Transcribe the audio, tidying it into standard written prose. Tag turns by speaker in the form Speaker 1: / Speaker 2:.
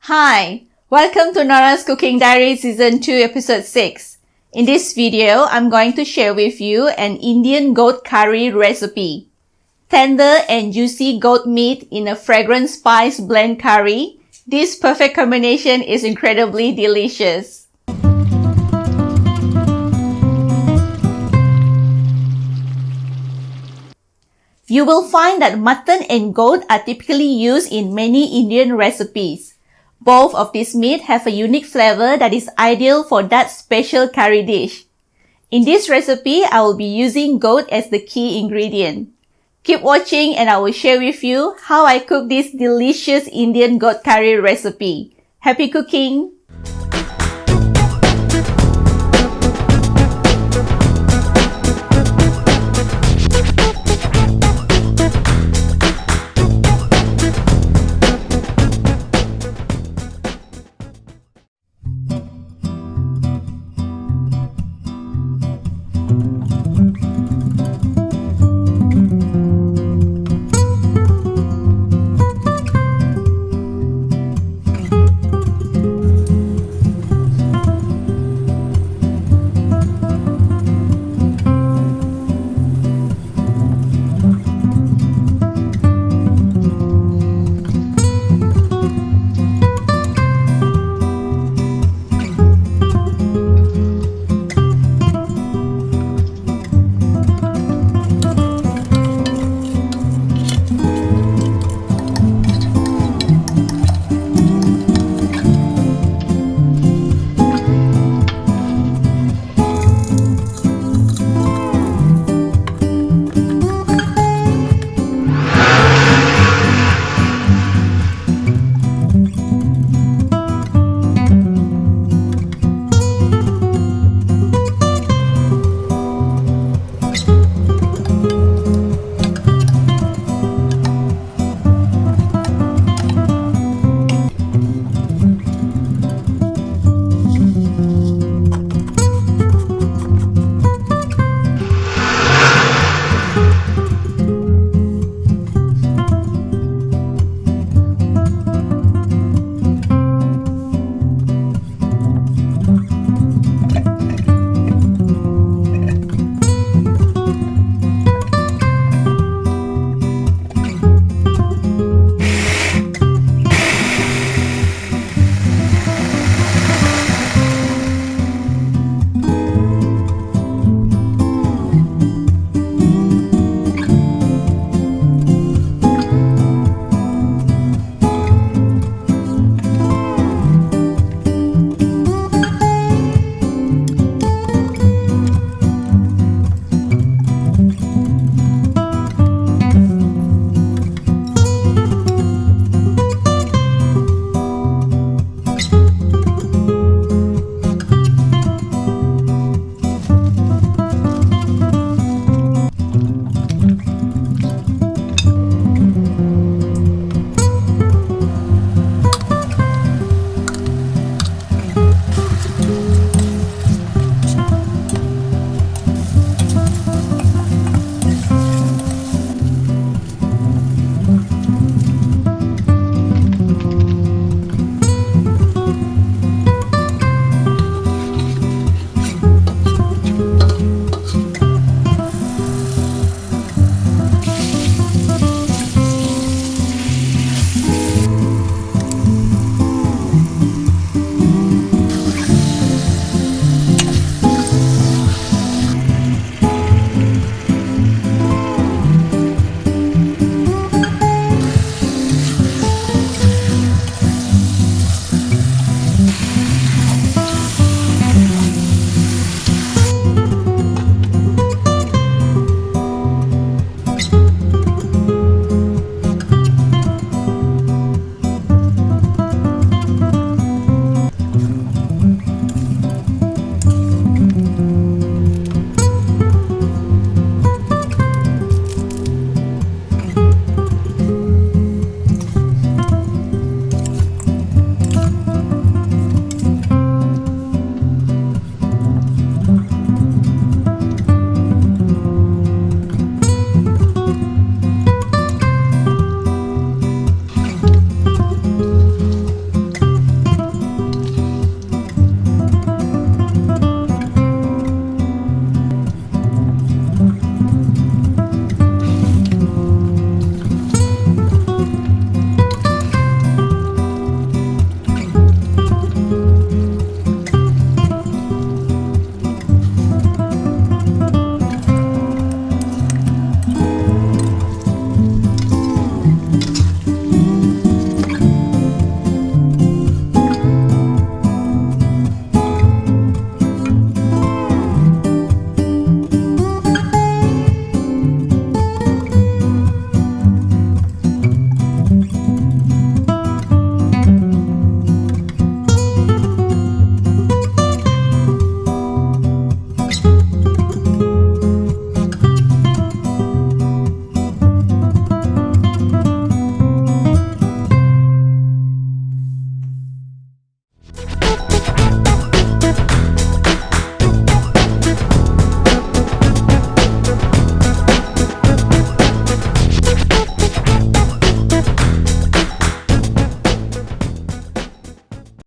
Speaker 1: Hi, welcome to Norah's Cooking Diary Season 2 Episode 6. In this video, I'm going to share with you an Indian goat curry recipe. Tender and juicy goat meat in a fragrant spice blend curry. This perfect combination is incredibly delicious. You will find that mutton and goat are typically used in many Indian recipes. Both of these meat have a unique flavor that is ideal for that special curry dish. In this recipe, I will be using goat as the key ingredient. Keep watching and I will share with you how I cook this delicious Indian goat curry recipe. Happy cooking!